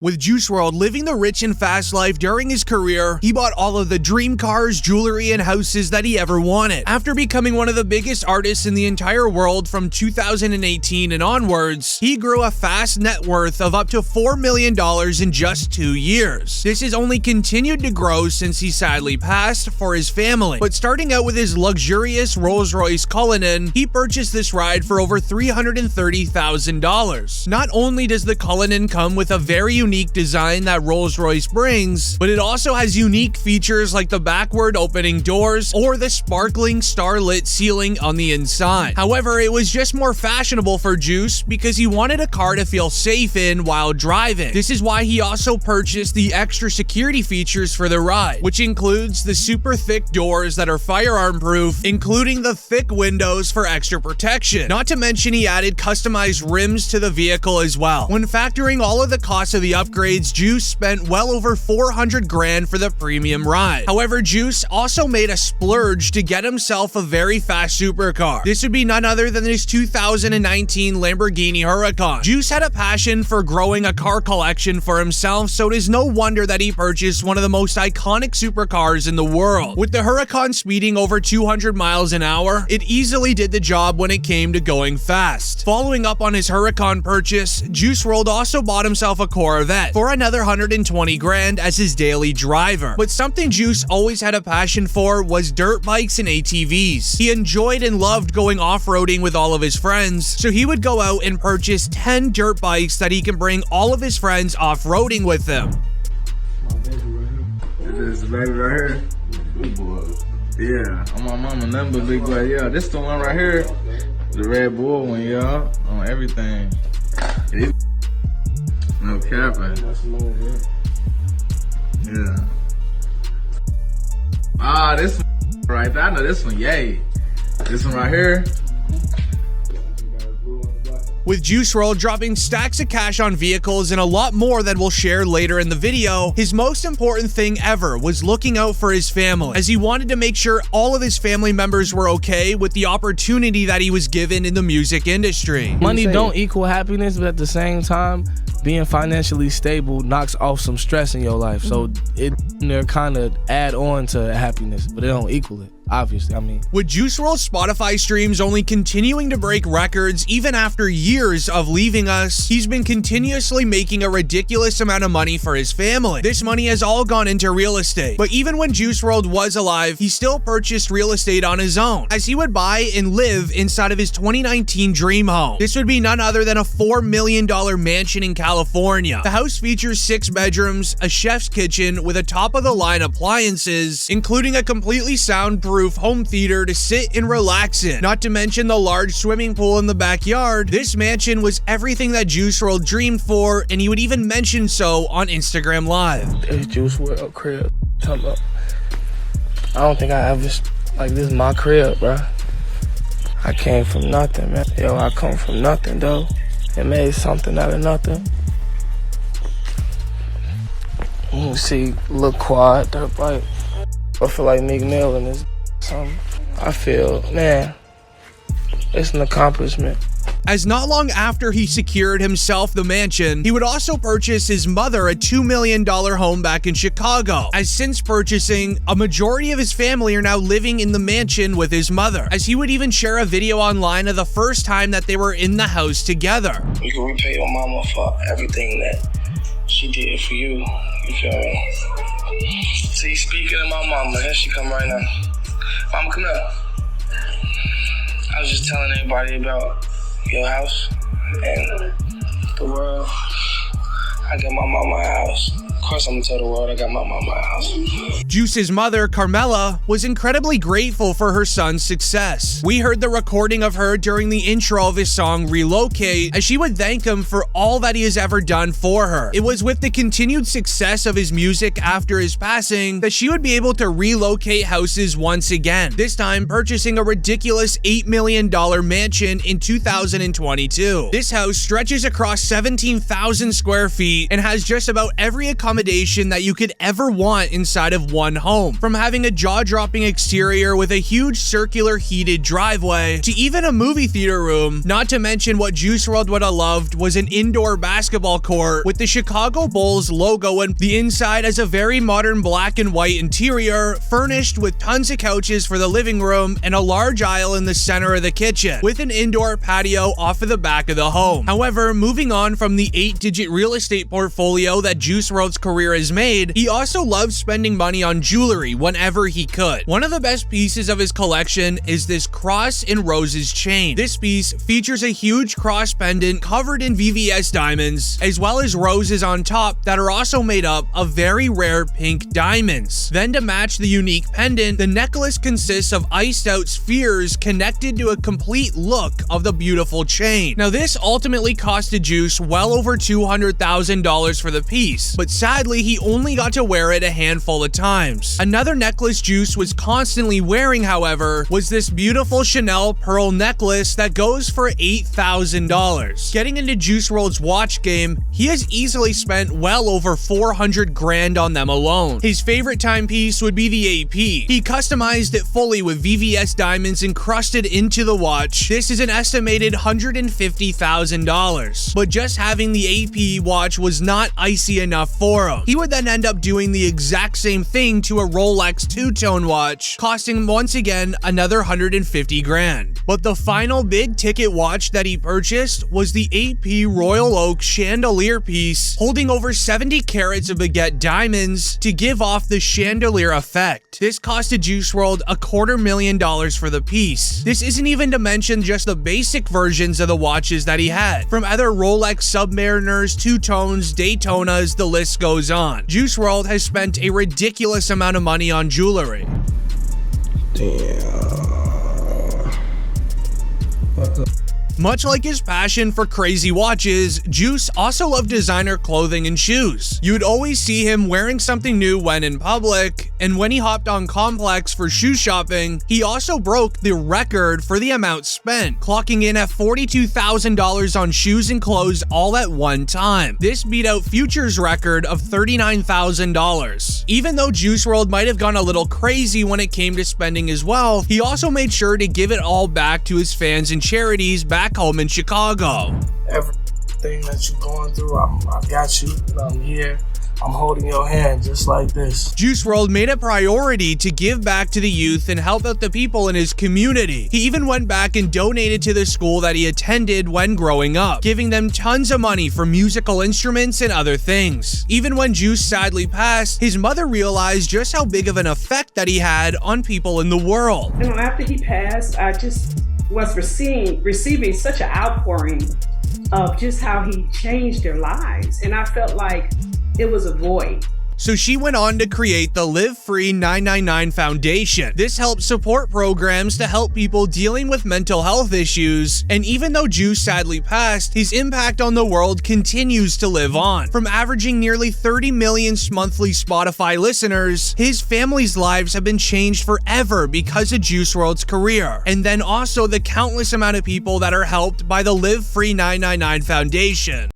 With Juice WRLD living the rich and fast life during his career, he bought all of the dream cars, jewelry, and houses that he ever wanted. After becoming one of the biggest artists in the entire world from 2018 and onwards, he grew a fast net worth of up to $4 million in just 2 years. This has only continued to grow since he sadly passed for his family. But starting out with his luxurious Rolls-Royce Cullinan, he purchased this ride for over $330,000. Not only does the Cullinan come with a very unique design that Rolls-Royce brings, but it also has unique features like the backward opening doors or the sparkling starlit ceiling on the inside. However, it was just more fashionable for Juice because he wanted a car to feel safe in while driving. This is why he also purchased the extra security features for the ride, which includes the super thick doors that are firearm proof, including the thick windows for extra protection. Not to mention he added customized rims to the vehicle as well. When factoring all of the costs of the upgrades, Juice spent well over 400 grand for the premium ride. However, Juice also made a splurge to get himself a very fast supercar. This would be none other than his 2019 Lamborghini Huracan. Juice had a passion for growing a car collection for himself, so it is no wonder that he purchased one of the most iconic supercars in the world. With the Huracan speeding over 200 miles an hour, it easily did the job when it came to going fast. Following up on his Huracan purchase, Juice WRLD also bought himself a Corvette for another 120 grand as his daily driver. But something Juice always had a passion for was dirt bikes and ATVs. He enjoyed and loved going off-roading with all of his friends, so he would go out and purchase 10 dirt bikes that he can bring all of his friends off-roading with him. This is the baby right here. Big boy. Yeah, on my mama, nothing but big boy. Yeah, this the one right here. The Red Bull one, y'all. On everything. No capping. Yeah. Ah, this one right there. I know this one, yay. This one right here. With Juice WRLD dropping stacks of cash on vehicles and a lot more that we'll share later in the video, his most important thing ever was looking out for his family, as he wanted to make sure all of his family members were okay with the opportunity that he was given in the music industry. Money don't equal happiness, but at the same time, being financially stable knocks off some stress in your life. So they're kind of add on to happiness, but it don't equal it. Obviously, I mean. With Juice WRLD's Spotify streams only continuing to break records even after years of leaving us, he's been continuously making a ridiculous amount of money for his family. This money has all gone into real estate. But even when Juice WRLD was alive, he still purchased real estate on his own, as he would buy and live inside of his 2019 dream home. This would be none other than a $4 million mansion in California. The house features 6 bedrooms, a chef's kitchen with a top-of-the-line appliances, including a completely soundproof home theater to sit and relax in. Not to mention the large swimming pool in the backyard. This mansion was everything that Juice WRLD dreamed for, and he would even mention so on Instagram Live. This Juice WRLD crib. I don't think I ever, like, this is my crib, bro. I came from nothing, man. Yo, I come from nothing, though. It made something out of nothing. You see, look quiet, dirt bike. I feel like Meek Mill in this. I feel, man, it's an accomplishment. As not long after he secured himself the mansion, he would also purchase his mother a $2 million home back in Chicago. As since purchasing, a majority of his family are now living in the mansion with his mother, as he would even share a video online of the first time that they were in the house together. You can repay your mama for everything that she did for you. You feel me? See, speaking of my mama, here she come right now. Mama, come here. I was just telling everybody about your house and the world. I got my mama a house. Of course I'm gonna tell the world I got my mama a house. Juice's mother, Carmela, was incredibly grateful for her son's success. We heard the recording of her during the intro of his song Relocate, as she would thank him for all that he has ever done for her. It was with the continued success of his music after his passing that she would be able to relocate houses once again, this time purchasing a ridiculous $8 million mansion in 2022. This house stretches across 17,000 square feet and has just about every accommodation accommodation that you could ever want inside of one home. From having a jaw-dropping exterior with a huge circular heated driveway to even a movie theater room, not to mention what Juice WRLD would have loved was an indoor basketball court with the Chicago Bulls logo, and the inside has a very modern black and white interior, furnished with tons of couches for the living room and a large aisle in the center of the kitchen, with an indoor patio off of the back of the home. However, moving on from the 8-digit real estate portfolio that Juice WRLD's career has made, he also loves spending money on jewelry whenever he could. One of the best pieces of his collection is this cross in roses chain. This piece features a huge cross pendant covered in VVS diamonds, as well as roses on top that are also made up of very rare pink diamonds. Then to match the unique pendant, the necklace consists of iced out spheres connected to a complete look of the beautiful chain. Now this ultimately costed Juice well over $200,000 for the piece, but sadly he only got to wear it a handful of times. Another necklace Juice was constantly wearing, however, was this beautiful Chanel pearl necklace that goes for $8,000. Getting into Juice WRLD's watch game, he has easily spent well over 400 grand on them alone. His favorite timepiece would be the AP. He customized it fully with VVS diamonds encrusted into the watch. This is an estimated $150,000. But just having the AP watch was not icy enough for him. He would then end up doing the exact same thing to a Rolex two-tone watch, costing him once again another 150 grand. But the final big ticket watch that he purchased was the AP Royal Oak chandelier piece, holding over 70 carats of baguette diamonds to give off the chandelier effect. This costed Juice WRLD $250,000 for the piece. This isn't even to mention just the basic versions of the watches that he had, from other Rolex Submariners, two-tones, Daytonas, the list goes on. Juice WRLD has spent a ridiculous amount of money on jewelry. Damn. What the? Much like his passion for crazy watches, Juice also loved designer clothing and shoes. You'd always see him wearing something new when in public, and when he hopped on Complex for shoe shopping, he also broke the record for the amount spent, clocking in at $42,000 on shoes and clothes all at one time. This beat out Future's record of $39,000. Even though Juice WRLD might have gone a little crazy when it came to spending his wealth, he also made sure to give it all back to his fans and charities back home in Chicago. Everything that you're going through, I got you. I'm here. I'm holding your hand just like this. Juice WRLD made a priority to give back to the youth and help out the people in his community. He even went back and donated to the school that he attended when growing up, giving them tons of money for musical instruments and other things. Even when Juice sadly passed, his mother realized just how big of an effect that he had on people in the world. You know, after he passed, I just was receiving such an outpouring of just how he changed their lives, and I felt like it was a void. So she went on to create the Live Free 999 Foundation. This helps support programs to help people dealing with mental health issues, and even though Juice sadly passed, his impact on the world continues to live on. From averaging nearly 30 million monthly Spotify listeners, his family's lives have been changed forever because of Juice WRLD's career, and then also the countless amount of people that are helped by the Live Free 999 Foundation.